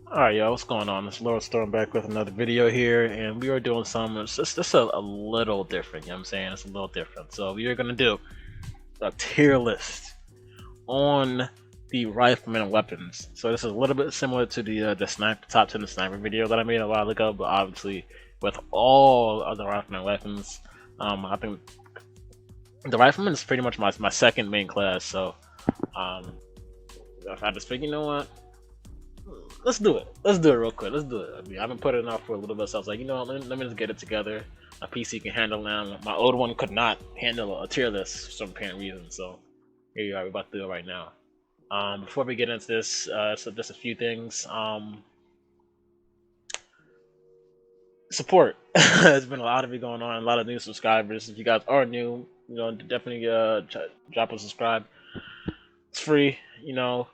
Alright, y'all, what's going on? It's Lord Storm back with another video here, and we are doing something it's just a little different, you know what I'm saying? It's a little different. So we are gonna do a tier list on the Rifleman weapons. So this is a little bit similar to the sniper top 10 sniper video that I made a while ago, but obviously with all of the Rifleman weapons, I think the Rifleman is pretty much my second main class. So um, if I just figure, you know what? Let's do it. Let's do it real quick. Let's do it. I mean, I've been putting it off for a little bit, so I was like, you know what, let me just get it together. My PC can handle now. My old one could not handle a tier list for some apparent reason, so here you are. We're about to do it right now. Before we get into this, so just a few things. Support. There's been a lot of it going on, a lot of new subscribers. If you guys are new, you know, definitely drop a subscribe. It's free, you know.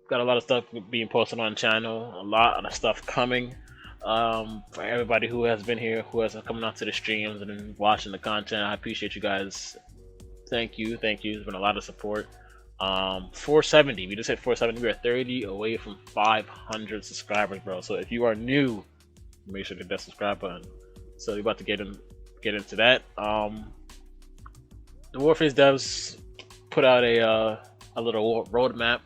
Got a lot of stuff being posted on the channel, a lot of stuff coming. For everybody who has been here, who has coming out to the streams and been watching the content, I appreciate you guys. Thank you, thank you. There's been a lot of support. 470, we just hit 470. We are 30 away from 500 subscribers, bro. So if you are new, make sure to hit that subscribe button. So we're about to get into that. The Warface devs put out a little roadmap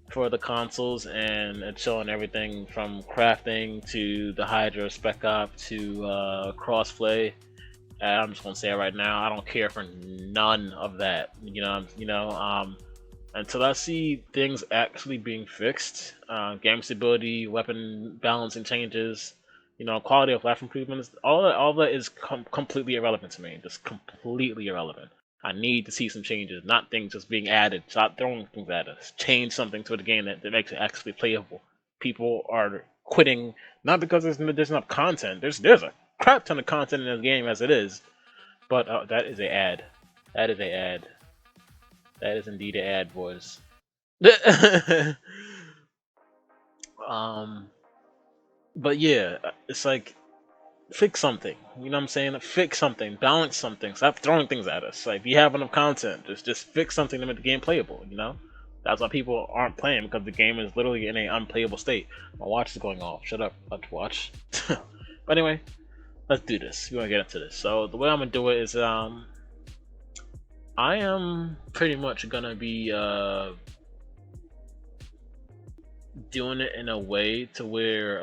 for the consoles, and it's showing everything from crafting to the Hydra spec op to crossplay. I'm just gonna say it right now, I don't care for none of that. Until I see things actually being fixed, game stability, weapon balancing changes, quality of life improvements, all that is completely irrelevant to me. Just completely irrelevant. I need to see some changes, not things just being added. Stop throwing things at us. Change something to the game that makes it actually playable. People are quitting not because there's enough content. There's a crap ton of content in this game as it is, but that is a ad. That is a ad. That is indeed an ad, boys. But yeah, it's like, fix something. You know what I'm saying? Fix something, balance something. Stop throwing things at us. Like, if you have enough content, just fix something to make the game playable. That's why people aren't playing, because the game is literally in an unplayable state. My watch is going off. Shut up, watch. But anyway, let's do this. We're gonna get into this. So the way I'm gonna do it is I am pretty much gonna be doing it in a way to where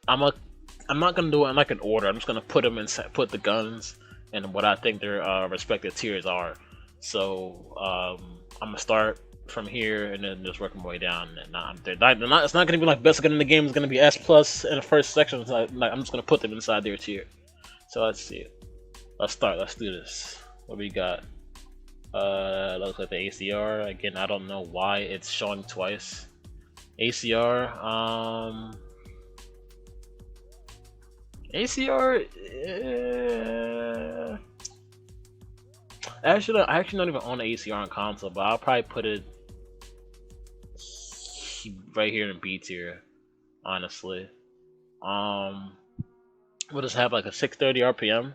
I'm not gonna do it in like an order. I'm just gonna put the guns and what I think their respective tiers are. So I'm gonna start from here and then just work my way down. And it's not gonna be like best gun in the game is gonna be S plus in the first section. So I'm just gonna put them inside their tier. So let's see. Let's start. Let's do this. What we got? Looks like the ACR again. I don't know why it's showing twice. ACR. ACR, I actually don't even own an ACR on console, but I'll probably put it right here in B tier, honestly. We'll just have like a 630 RPM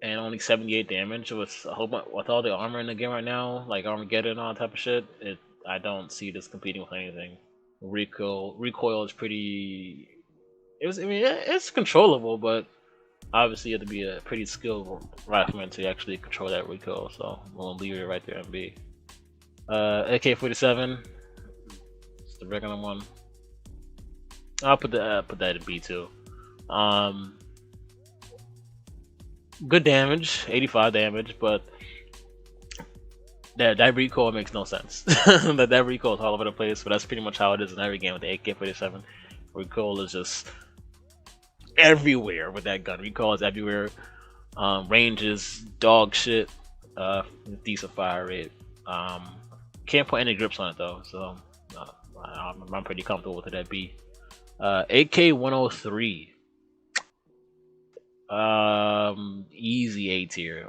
and only 78 damage with with all the armor in the game right now, like Armageddon and all that type of shit. I don't see this competing with anything. Recoil is pretty. It's controllable, but obviously you have to be a pretty skilled rifleman to actually control that recoil. So I'm gonna leave it right there in B. AK-47, it's the regular one. I'll put that in B too. Good damage, 85 damage, but that recoil makes no sense. that recoil is all over the place, but that's pretty much how it is in every game with the AK-47. Recoil is just everywhere with that gun. Recoil is everywhere. Range is dog shit. Decent fire rate. Can't put any grips on it though, so I'm pretty comfortable with it at B. AK-103. Easy A tier.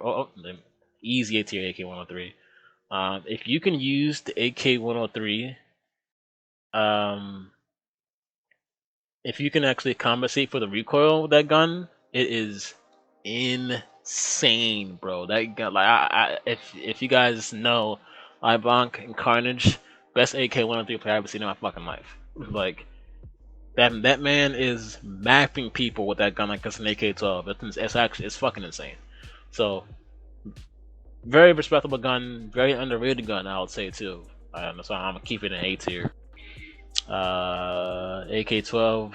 Easy A tier AK-103. If you can use the AK-103, if you can actually compensate for the recoil with that gun, it is insane, bro. That gun, like, if you guys know Ibonk and Carnage, Best AK-103 player I've ever seen in my fucking life. Like that man is mapping people with that gun like it's an AK-12. It's actually it's fucking insane. So very respectable gun, very underrated gun, I would say too. So I'm gonna keep it in A tier. AK-12,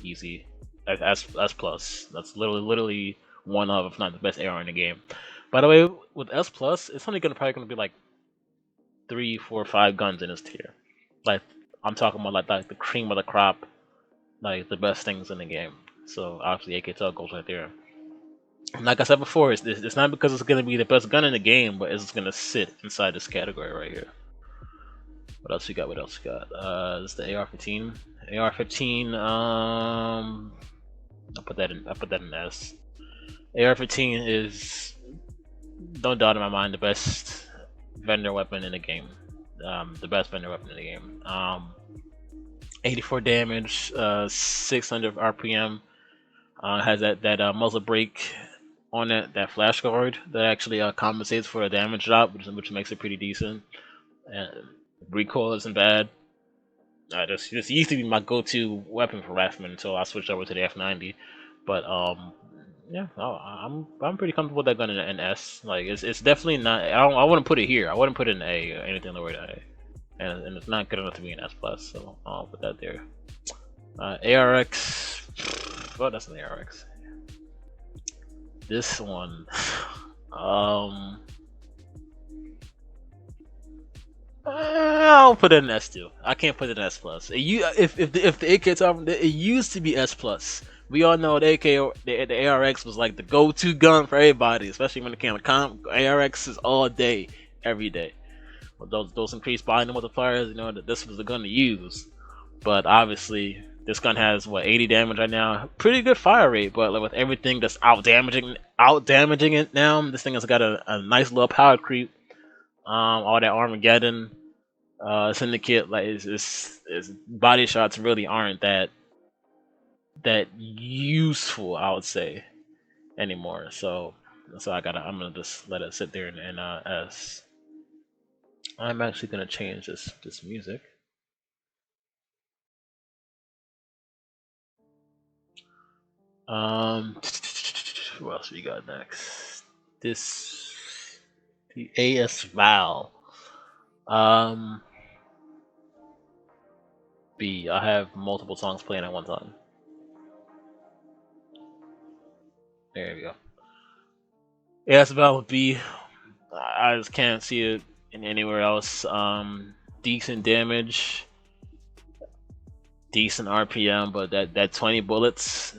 easy. S plus. That's literally one of, if not the best AR in the game. By the way, with S plus, it's only probably gonna be like 3, 4, 5 guns in this tier. Like I'm talking about like the cream of the crop, like the best things in the game. So obviously AK-12 goes right there. And like I said before, it's not because it's gonna be the best gun in the game, but it's gonna sit inside this category right here. What else we got? What else we got? This is the AR-15. AR-15. I put that in S. AR-15 is, no doubt in my mind, the best vendor weapon in the game. The best vendor weapon in the game. 84 damage, 600 RPM. Has that muzzle brake on it, that flash guard that actually compensates for a damage drop, which makes it pretty decent. And recoil isn't bad. This used to be my go-to weapon for Rifleman until I switched over to the F90. But yeah, I'm pretty comfortable with that gun in S. Like it's definitely not. I wouldn't put it here. I wouldn't put it in A or anything lower than A. And it's not good enough to be an S plus. So I'll put that there. ARX. Oh, that's an ARX. This one. I'll put it in S too. I can't put it in S plus. If the AK top, it used to be S plus. We all know the ARX was like the go-to gun for everybody, especially when it came to ARX is all day, every day. With those increased binding multipliers, you know that this was the gun to use. But obviously, this gun has what 80 damage right now, pretty good fire rate. But like, with everything that's out damaging it now, this thing has got a nice little power creep. All that Armageddon, Syndicate, like it's body shots really aren't that useful, I would say, anymore. So I'm gonna just let it sit there and S. I'm actually gonna change this music. What else we got next? The AS Val. B. I have multiple songs playing at one time. There we go. AS Val B. I just can't see it in anywhere else. Decent damage, decent RPM, but that 20 bullets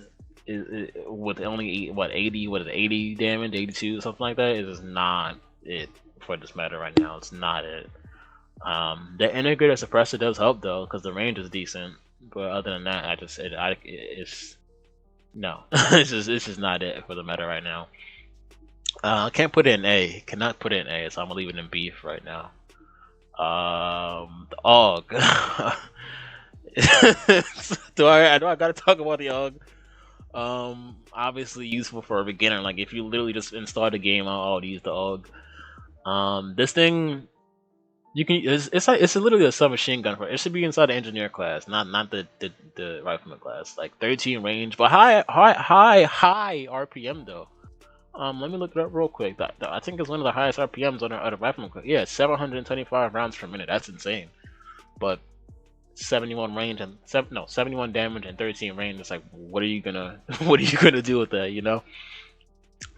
with only 80 damage, 82 something like that is not it for this matter right now. It's not it. The integrated suppressor does help though, because the range is decent. But other than that, it's no, it's just not it for the matter right now. I can't put it in A. Cannot put it in A, so I'm gonna leave it in B right now. The AUG. do I gotta talk about the AUG? Obviously useful for a beginner. Like if you literally just install the game, I'll use the AUG. This thing, you can. It's literally a submachine gun for. It should be inside the engineer class, not the rifleman class. Like 13 range, but high RPM though. Let me look it up real quick. I think it's one of the highest RPMs on the rifleman class. Yeah, 725 rounds per minute. That's insane. But 71 range and 71 damage and 13 range. It's like, what are you gonna do with that? You know.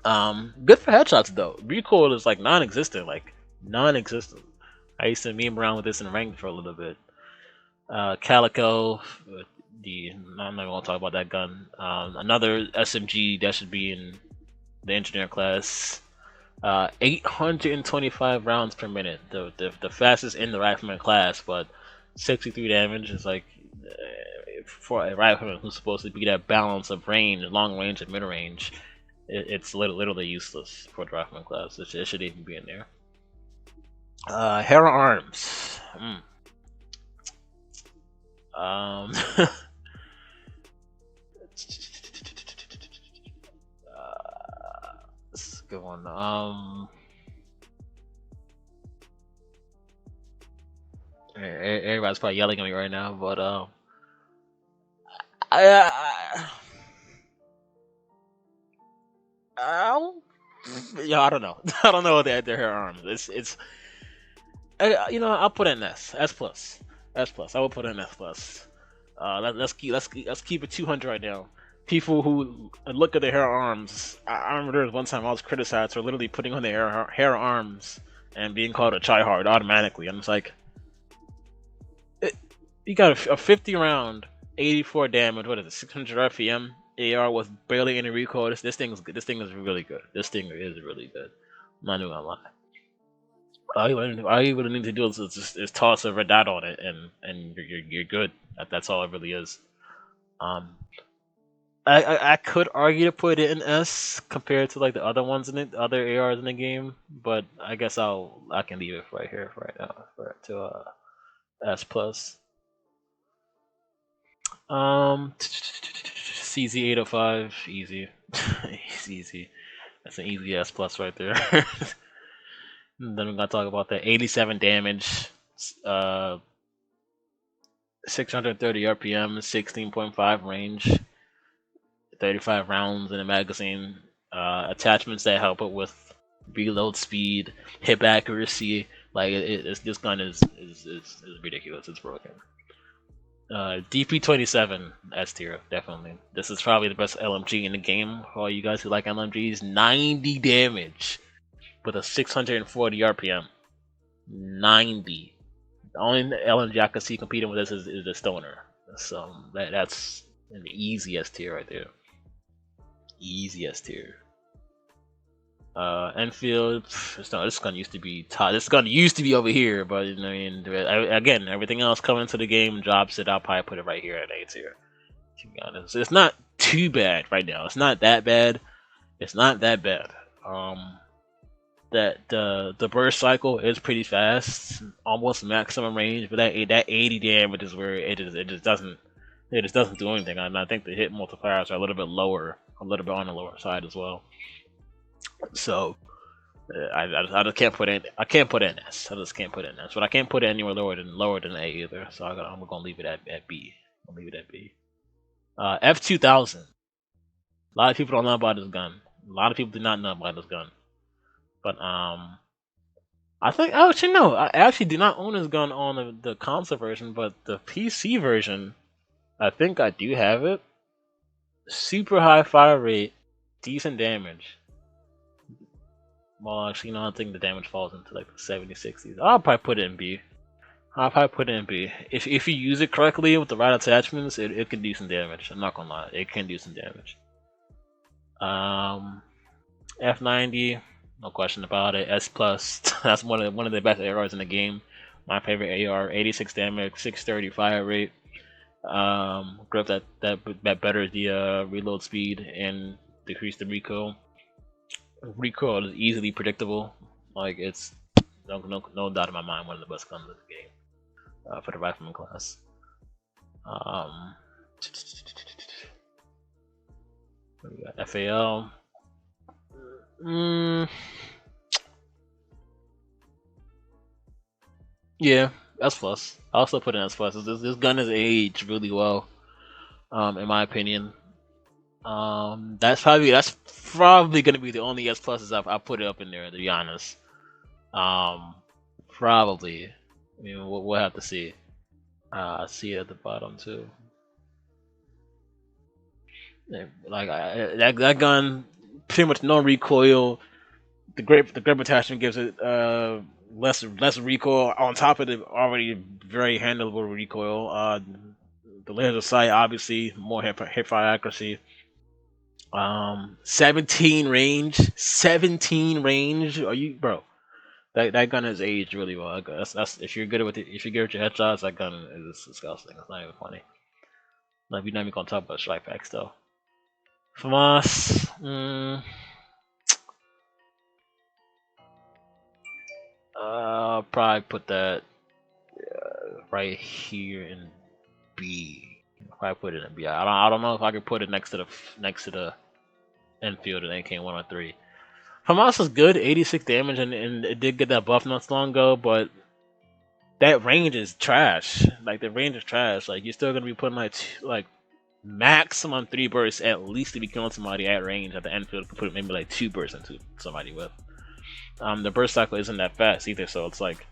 Good for headshots though. Recoil is like non-existent. I used to meme around with this in ranked for a little bit. Calico, I'm not even gonna talk about that gun. Another SMG that should be in the engineer class. 825 rounds per minute, the fastest in the rifleman class, but 63 damage is like for a rifleman who's supposed to be that balance of range, long range and mid range. It's literally useless for the rifleman class. It should even be in there. Hera Arms. This is a good one. Everybody's probably yelling at me right now, but I, I, I don't know. I don't know their hair arms. It's I'll put in S plus, S plus. I will put in S plus. Let's keep it 200 right now. People who look at their hair arms. I remember there was one time I was criticized for literally putting on their hair arms and being called a tryhard automatically. I'm just like, you got a 50 round, 84 damage. What is it? 600 RPM. AR with barely any recoil. This thing is really good. This thing is really good. I'm not even gonna lie. All you really need to do is toss a red dot on it, and you're good. That's all it really is. Um, I could argue to put it in S compared to like the other ones in it, the other ARs in the game, but I guess I can leave it right here for right now to S plus. CZ805, easy. It's easy. That's an easy S plus right there. And then we're gonna talk about the 87 damage, 630 RPM, 16.5 range, 35 rounds in the magazine. Attachments that help it with reload speed, hip accuracy. Like this gun is ridiculous. It's broken. DP27 S tier, definitely. This is probably the best LMG in the game for all you guys who like LMGs. 90 damage with a 640 RPM. 90. The only LMG I can see competing with this is the Stoner. So that's an easy S tier right there. Easy S tier. Enfield, this gun used to be top. This gun used to be over here, but again, everything else coming to the game drops it. I'll probably put it right here at A tier. To be honest, it's not too bad right now. It's not that bad. It's not that bad. That the burst cycle is pretty fast, almost maximum range, but that 80 damage is where it just doesn't do anything. And I think the hit multipliers are a little bit lower, a little bit on the lower side as well. So I just can't put it. I can't put it in S. I just can't put it in S. But I can't put it anywhere lower than A either. So I'm gonna leave it at B. I'm gonna leave it at B. F2000. A lot of people don't know about this gun. A lot of people do not know about this gun. But I think actually no. I actually do not own this gun on the console version, but the PC version, I think I do have it. Super high fire rate, decent damage. Well, actually, I think the damage falls into like the 70s, 60s. I'll probably put it in B. If you use it correctly with the right attachments, it can do some damage. I'm not gonna lie, it can do some damage. F90, no question about it. S plus, that's one of the best ARs in the game. My favorite AR, 86 damage, 630 fire rate. Grip that betters the reload speed and decrease the recoil. Recoil is easily predictable. Like it's no doubt in my mind one of the best guns in the game for the Rifleman class. We got FAL. Yeah, S plus. I also put in S plus. This gun is aged really well, in my opinion. That's probably gonna be the only S pluses I put it up in there, to be honest. Probably. I mean, we'll have to see. See it at the bottom too. Like that gun, pretty much no recoil. The grip attachment gives it less recoil on top of the already very handleable recoil. The laser sight obviously more hip fire accuracy. 17 range. 17 range. Are you, bro? That gun has aged really well. That's if you're good with it. If you're good with your headshots, that gun is disgusting. It's not even funny. Like we're not even gonna talk about strike packs though. FAMAS. I'll probably put that right here in B. I'll probably put it in B. I don't know if I can put it next to the Enfield and AK-103. FAMAS is good, 86 damage, and it did get that buff not so long ago, but that range is trash. Like the range is trash. Like you're still gonna be putting like maximum 3 bursts at least to be killing somebody at range at the end field. Put maybe like 2 bursts into somebody with. The burst cycle isn't that fast either, so it's like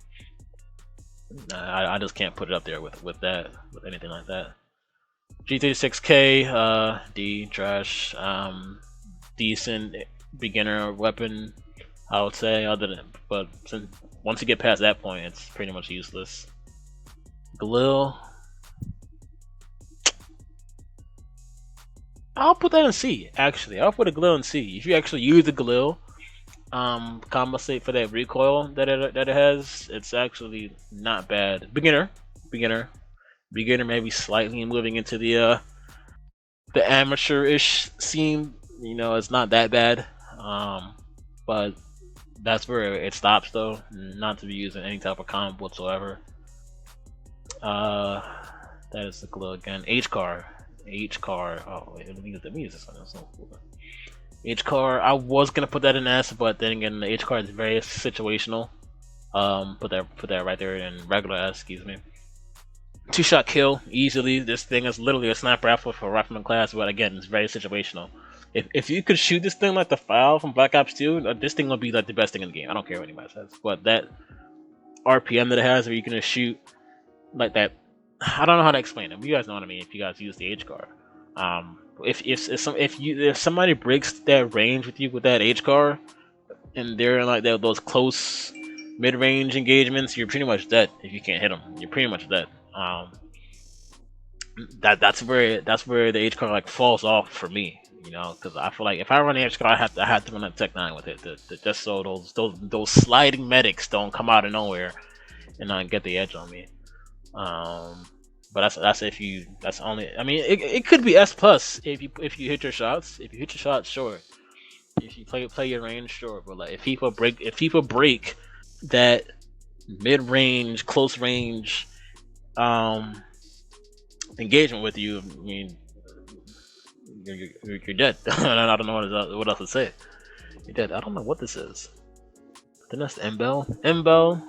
I just can't put it up there with anything like that. G36K, D trash. Decent beginner weapon, I would say. But once you get past that point, it's pretty much useless. Glil, I'll put that in C. Actually, I'll put a Glil in C. If you actually use the Glil, compensate for that recoil that it has, it's actually not bad. Beginner, maybe slightly moving into the amateur-ish scene. You know, it's not that bad. But that's where it stops, though. Not to be used in any type of comp whatsoever. That is the Glil again. H-car. Oh wait, let me use this one. That's not cool. H-car. I was gonna put that in S, but then again, the H-car is very situational. Put that right there in regular S. Excuse me. 2-shot kill easily. This thing is literally a sniper rifle for Rifleman class, but again, it's very situational. If you could shoot this thing like the file from Black Ops 2, this thing will be like the best thing in the game. I don't care what anybody says, but that RPM that it has, where you can just shoot like that. I don't know how to explain it. But you guys know what I mean. If you guys use the H car, if somebody breaks that range with you with that H car, and they're in like those close mid-range engagements, you're pretty much dead. If you can't hit them, you're pretty much dead. That's where the H car like falls off for me. You know, because I feel like if I run the H car, I have to run a Tech 9 with it, just so those sliding medics don't come out of nowhere and get the edge on me. But that's if you that's only. I mean, it could be S plus if you hit your shots. If you hit your shots, sure. If you play your range, sure. But like if people break that mid range, close range, engagement with you, I mean, you're dead. I don't know what else to say. You're dead. I don't know what this is. Then that's the Mbel.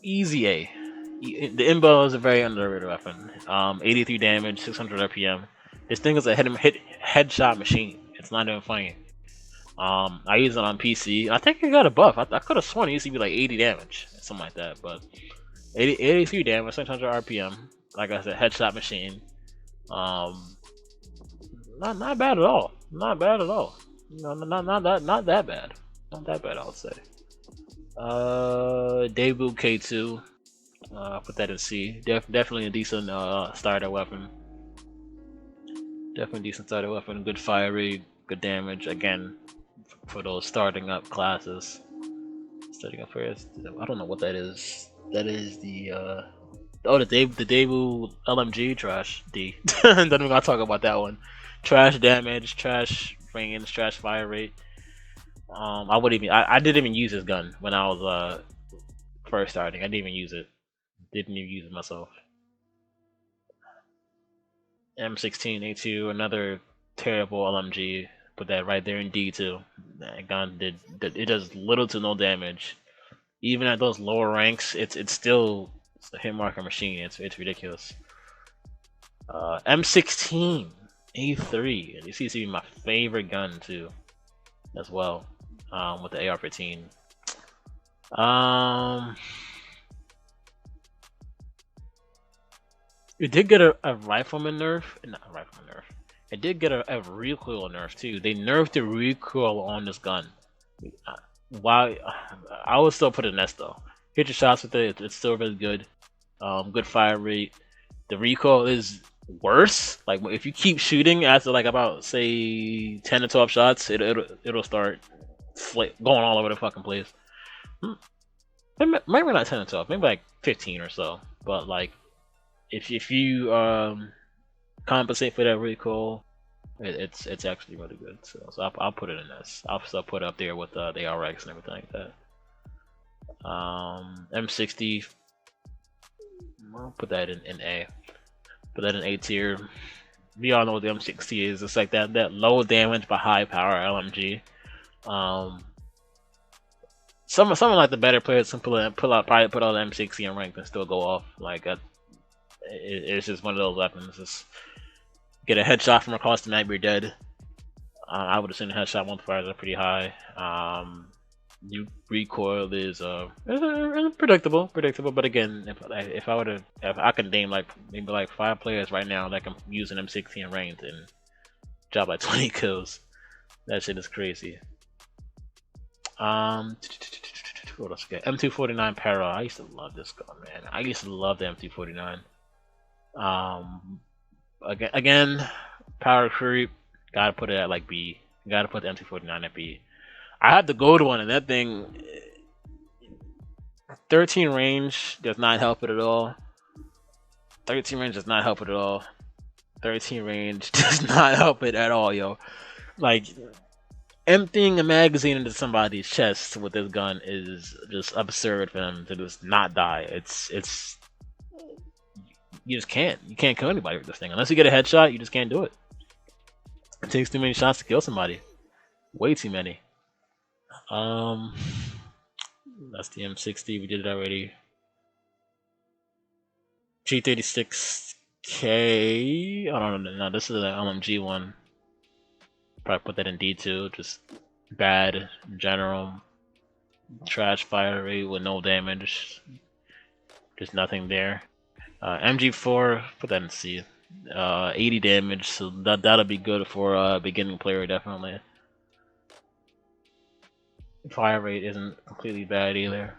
Easy A. The Mbel is a very underrated weapon. 83 damage, 600 RPM. This thing is a headshot machine. It's not even funny. I use it on PC. I think it got a buff. I could have sworn it used to be like 80 damage, something like that. But 83 damage, 600 RPM. Like I said, headshot machine. Not bad at all. Not bad at all. No, not that bad. Not that bad, I would say. Debut K2. Put that in C. Definitely a decent starter weapon. Definitely decent starter weapon. Good fire rate, good damage. Again, for those starting up classes. Starting up first. I don't know what that is. That is the the debut LMG trash D. Don't even gonna talk about that one. Trash damage, trash range, trash fire rate. I didn't even use this gun when I was first starting. I didn't even use it. Didn't even use it myself. M16A2, another terrible LMG. Put that right there in D too. That gun it does little to no damage. Even at those lower ranks, it's still a hit marker machine. It's ridiculous. M16 A3, and this used to be my favorite gun too, as well. With the AR-15. It did get a Rifleman nerf. Not a Rifleman nerf. It did get a recoil nerf too. They nerfed the recoil on this gun. Why? I would still put it in S though. Hit your shots with it. It's still really good. Good fire rate. The recoil is worse. Like if you keep shooting after like about say 10 to 12 shots, it'll start going all over the fucking place. Maybe not 10 to 12, maybe like 15 or so. But like, if you compensate for that recoil, it's actually really good. So I'll put it in this. I'll still put it up there with the RX and everything like that. M60. I'll put that in A. Put that in A tier. We all know what the M60 is. It's like that low damage but high power LMG. Um, some of like the better players can probably put out M60 in rank and still go off. Like it's just one of those weapons. Just get a headshot from across the map, you're dead. I would assume the headshot multipliers are pretty high. New recoil is predictable, But again, if I were to, if I can name like maybe like 5 players right now that can use an M60 in rank and drop like 20 kills, that shit is crazy. What else? M249 Para. I used to love this gun, man. I used to love the M249. Again, power creep. Gotta put it at like B. Gotta put the M249 at B. I had the gold one, and that thing, 13 range does not help it at all. 13 range does not help it at all. 13 range does not help it at all, yo. Like, emptying a magazine into somebody's chest with this gun is just absurd for them to just not die. It's you just can't. You can't kill anybody with this thing unless you get a headshot. You just can't do it. It takes too many shots to kill somebody. Way too many. That's the M60. We did it already. G36K. I don't know. No, this is the LMG one. Probably put that in D2. Just bad in general. Trash fire rate with no damage. Just nothing there. MG4. Put that in C. 80 damage. So that'll be good for a beginning player, definitely. Fire rate isn't completely bad either.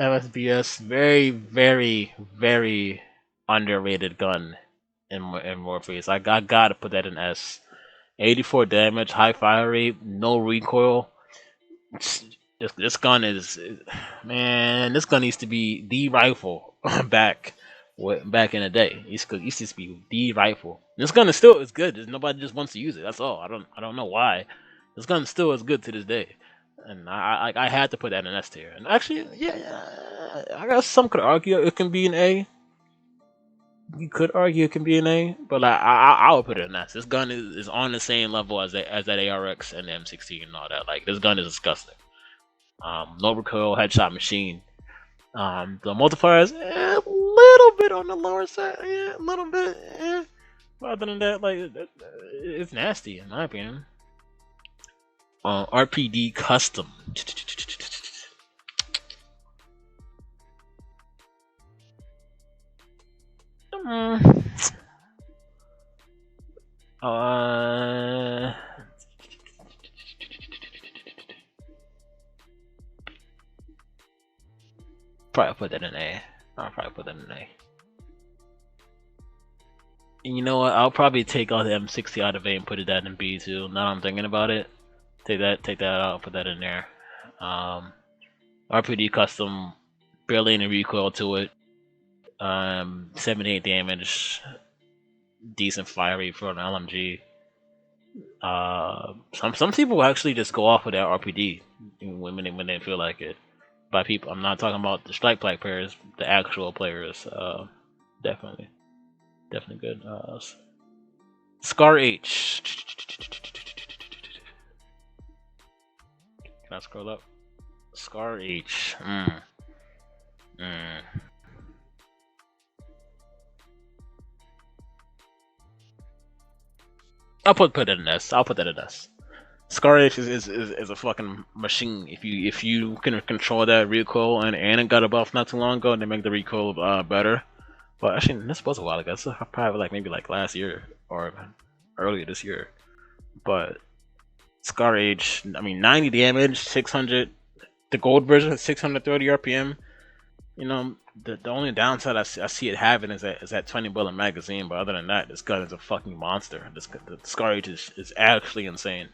MSBS, very, very, very underrated gun in Warface. I gotta put that in S. 84 damage, high fire rate, no recoil. This gun is, man. This gun used to be the rifle back in the day. It used to be the rifle. This gun is still good. Nobody just wants to use it. That's all. I don't know why. This gun still is good to this day. And I had to put that in S tier. And actually, yeah, I guess some could argue it can be an A. You could argue it can be an A, but I would put it in S. This gun is on the same level as that ARX and the M16 and all that. Like, this gun is disgusting. No recoil, headshot machine. The multiplier is a little bit on the lower side, yeah, a little bit. Other than that, like, it's nasty in my opinion. RPD custom. Probably put that in A. I'll probably put that in A. And you know what? I'll probably take all the M60 out of A and put it that in B too. Now I'm thinking about it. Take that out, put that in there. RPD custom, barely any recoil to it. 78 damage, decent fire rate for an LMG. Some people actually just go off of that RPD when they feel like it. By people, I'm not talking about the strike black players, the actual players. Definitely good. Scar H. Can I scroll up? Scar H. I'll put it in S. I'll put that in S. Scar H is a fucking machine. If you can control that recoil and it got a buff not too long ago, they make the recoil better. But actually, this was a while ago. This was probably like maybe like last year or earlier this year. But Scar H, I mean, 90 damage, 600. The gold version, 630 RPM. You know, the only downside I see it having is that 20 bullet magazine. But other than that, this gun is a fucking monster. The Scar H is actually insane.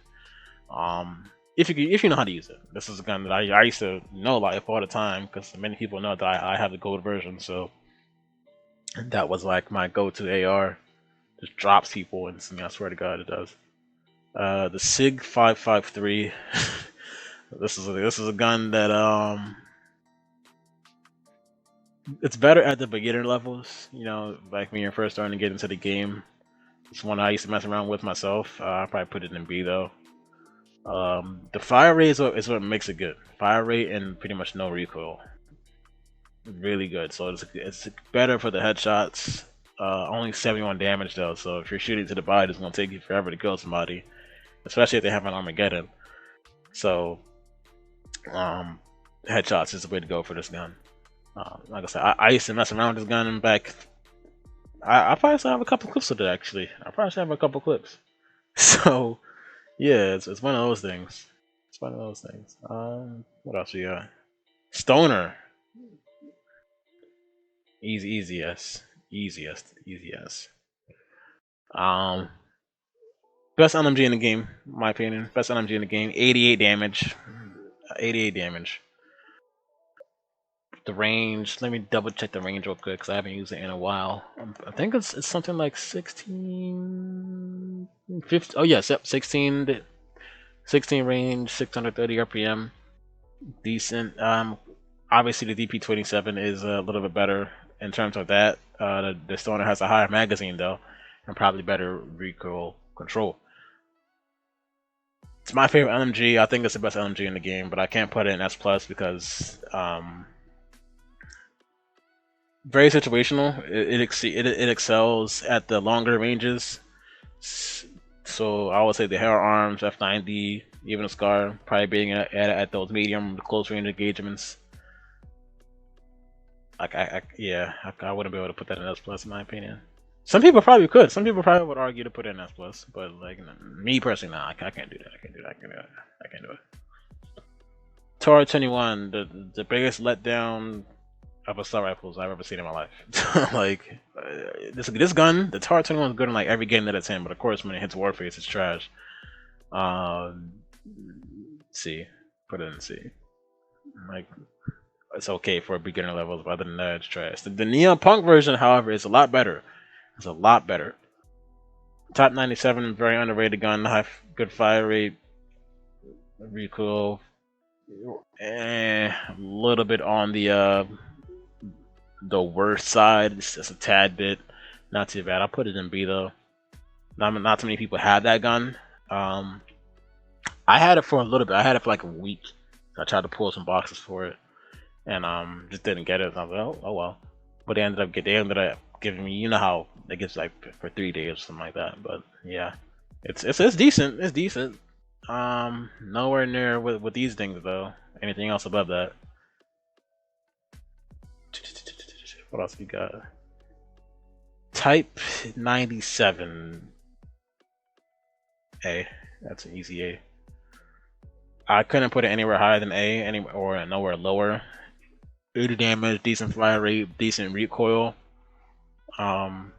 If you know how to use it, this is a gun that I used to know like all the time because many people know that I have the gold version. So that was like my go-to AR. Just drops people instantly. I swear to God, it does. The Sig 553. This is a gun that it's better at the beginner levels. You know, like when you're first starting to get into the game. It's one I used to mess around with myself. I'll probably put it in B though. The fire rate is what makes it good. Fire rate and pretty much no recoil. Really good. So it's better for the headshots. Only 71 damage though, so if you're shooting to the body, it's gonna take you forever to kill somebody, especially if they have an Armageddon. So, headshots is the way to go for this gun. Like I said, I used to mess around with this gun back. I probably still have a couple clips of it actually. I probably still have a couple clips. So yeah, it's one of those things. It's one of those things. What else we got? Stoner. Easiest. Best LMG in the game, in my opinion. Best LMG in the game. 88 damage. 88 damage. The range. Let me double check the range real quick because I haven't used it in a while. I think it's something like 16, 15. Oh yes, yep, 16 range, 630 RPM. Decent. Obviously the DP27 is a little bit better in terms of that. The Stoner has a higher magazine though, and probably better recoil control. It's my favorite LMG. I think it's the best LMG in the game, but I can't put it in S plus because very situational. It excels at the longer ranges. So I would say the Hero Arms, F90, even a Scar, probably being at those medium close range engagements. I wouldn't be able to put that in S plus in my opinion. Some people probably could. Some people probably would argue to put it in S plus, but like me personally, nah, I can't do that. I can't do it. Tor 21, the biggest letdown of assault rifles I've ever seen in my life. Like this gun, the Tor 21 is good in like every game that it's in, but of course when it hits Warface, it's trash. C, put it in C. Like it's okay for beginner levels, but other than that, it's trash. The Neon Punk version, however, is a lot better. It's a lot better. Top 97, very underrated gun. Good fire rate, recoil. A little bit on the worst side. It's just a tad bit. Not too bad. I'll put it in B though. Not too many people have that gun. I had it for a little bit. I had it for like a week. I tried to pull some boxes for it, and just didn't get it. I was like, oh well. But they ended up giving me, you know how it gets like for 3 days or something like that. But yeah, it's decent. It's decent. Nowhere near with these things though. Anything else above that? What else we got? Type 97 A. That's an easy A. I couldn't put it anywhere higher than A, or nowhere lower. 80 damage, decent fire rate, decent recoil. No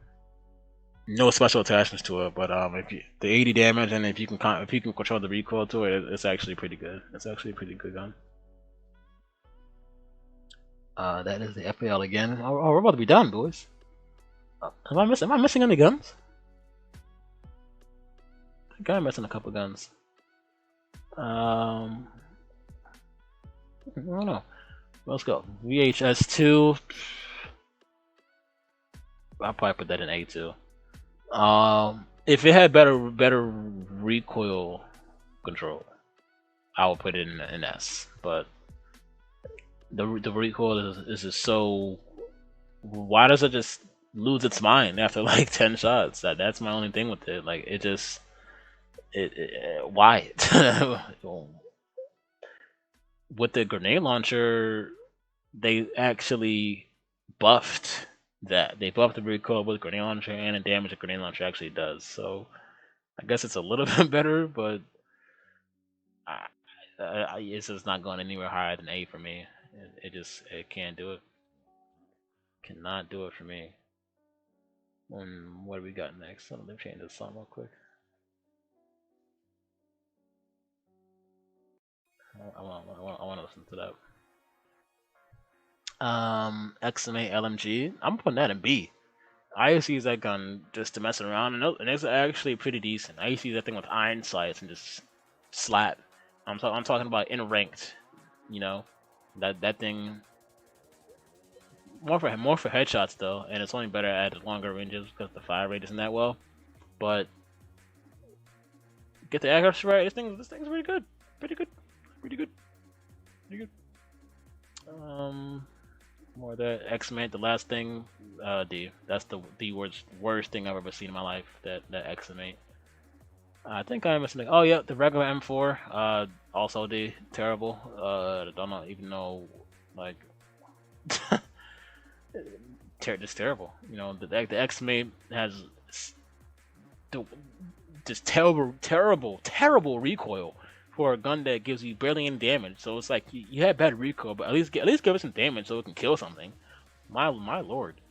special attachments to it, but the 80 damage, and if you can control the recoil to it, it's actually pretty good. It's actually a pretty good gun. That is the FAL again. Oh, we're about to be done, boys. Am I missing any guns? I think I'm missing a couple guns. I don't know. Let's go. VHS2. I'll probably put that in A2. If it had better recoil control, I would put it in S. But the recoil is just so. Why does it just lose its mind after like 10 shots? That's my only thing with it. Like it just. Why? With the grenade launcher, they actually buffed that. They buffed the recoil with grenade launcher and the damage the grenade launcher actually does. So I guess it's a little bit better, but it's just not going anywhere higher than A for me. It can't do it. Cannot do it for me. What do we got next? Let me change this song real quick. I want to listen to that. XMA LMG. I'm putting that in B. I used to use that gun just to mess around, and it's actually pretty decent. I used to use that thing with iron sights and just slap. I'm talking about in ranked. You know, that thing. More for headshots though, and it's only better at longer ranges because the fire rate isn't that well. but get the accuracy right. This thing's pretty good, pretty good, pretty good, pretty good. More of that X-Mate, the last thing, that's the worst thing I've ever seen in my life. That X-Mate. I think I'm missing. Oh yeah, the regular M4. Also the terrible. Don't even know, like, just terrible. You know, the X-Mate has just terrible recoil for a gun that gives you barely any damage. So it's like you had bad recoil, but at least give it some damage so it can kill something. My lord.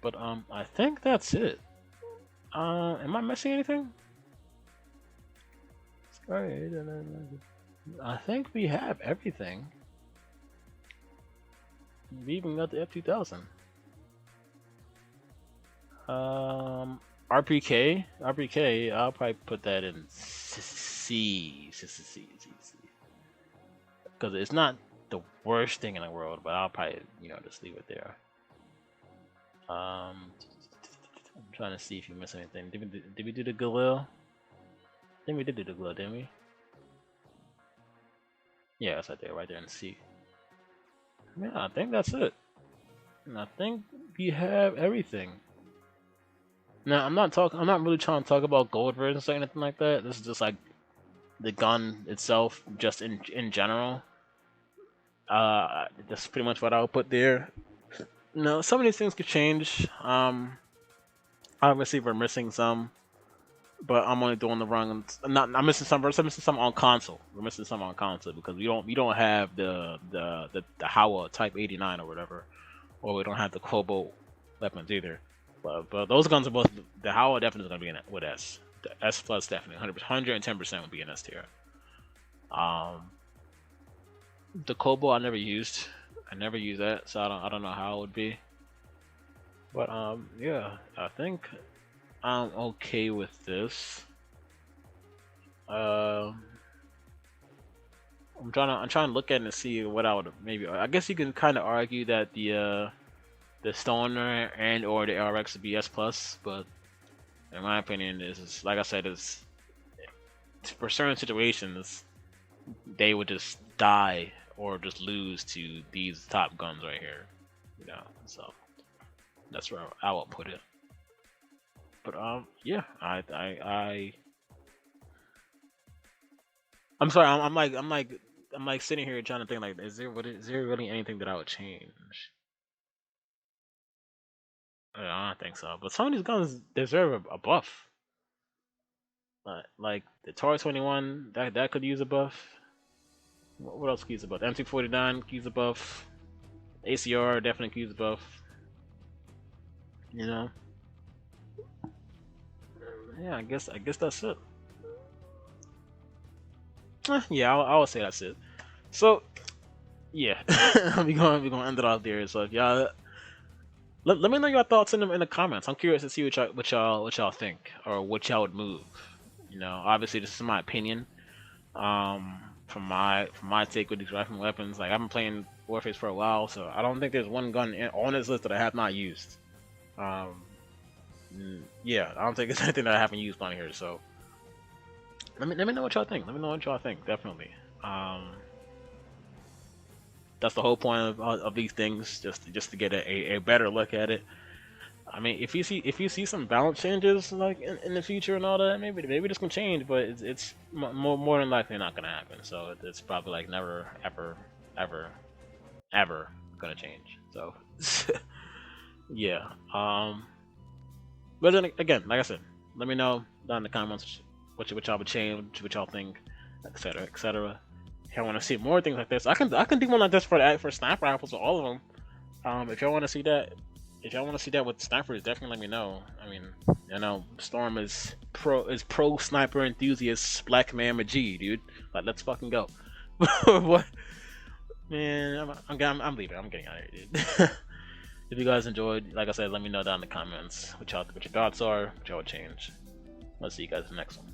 But I think that's it. Am I missing anything? I think we have everything. We even got the F2000. RPK, I'll probably put that in C, because it's not the worst thing in the world, but I'll probably, just leave it there. I'm trying to see if you miss anything. Did we do the Galil? I think we did do the Galil, didn't we? Yeah, it's right there in C. Yeah, I think that's it. And I think we have everything. Now, I'm not really trying to talk about gold versions or anything like that. This is just like the gun itself, just in general. That's pretty much what I would put there. No, some of these things could change. Obviously we're missing some, but I'm only doing the wrong. I'm missing some. We're missing some on console. We're missing some on console because we don't have the Howa Type 89 or whatever, or we don't have the Cobalt weapons either. But those guns are both. The Howa definitely is gonna be in it with S. The S plus definitely 110% would be in S tier. The Cobalt I never used. I never used that, so I don't know how it would be. But yeah, I think I'm okay with this. I'm trying to look at it and see what I would maybe. I guess you can kind of argue that the Stoner and or the RX would be S plus, but in my opinion, is like I said, is for certain situations they would just die or just lose to these top guns right here, so that's where I would put it. But yeah, I'm sorry, I'm like sitting here trying to think, like, is there really anything that I would change? I don't think so, but some of these guns deserve a buff. Like the Tor 21, that could use a buff. What else could use a buff? M249 could use a buff. ACR definitely could use a buff. Yeah, I guess that's it. Yeah, I would say that's it. So yeah, we're gonna end it off there. So if y'all let me know your thoughts in the comments. I'm curious to see what y'all think, or what y'all would move. Obviously this is my opinion. From my take with these rifle weapons, like I've been playing Warface for a while, so I don't think there's one gun on this list that I have not used. Yeah, I don't think there's anything that I haven't used on here. So let me know what y'all think. Let me know what y'all think. Definitely. That's the whole point of these things, just to get a better look at it. I mean, if you see some balance changes like in the future and all that, maybe this can change, but it's more than likely not gonna happen. So it's probably like never ever gonna change. So yeah. But then again, like I said, let me know down in the comments what y'all would change, what y'all think, etc., etc. If y'all want to see more things like this, I can do one like this for sniper rifles or all of them. If y'all want to see that. If y'all want to see that with snipers, definitely let me know. I mean, Storm is pro sniper enthusiast Black Man Majid, dude. Like, let's fucking go. What? Man, I'm leaving. I'm getting out of here, dude. If you guys enjoyed, like I said, let me know down in the comments what your thoughts are, what y'all would change. Let's see you guys in the next one.